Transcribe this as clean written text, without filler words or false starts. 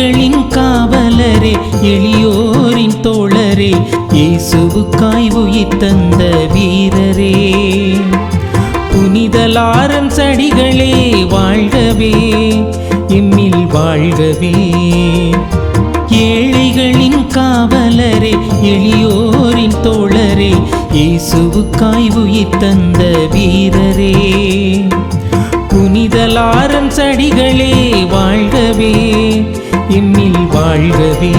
ஏழைகளின் காவலரே, எளியோரின் தோழரே, இயேசுவுக்காய் உயிர் தந்த வீரரே. புனித லாரன்ஸ் அடிகளே வாழ்கவே, எம்மில் வாழ்கவே. ஏழைகளின் காவலரே, எளியோரின் தோழரே, இயேசுவுக்காய் உயிர் தந்த வீரரே. புனித லாரன்ஸ் அடிகளே வாழ்கவே, எம்மில் வாழ்கவே.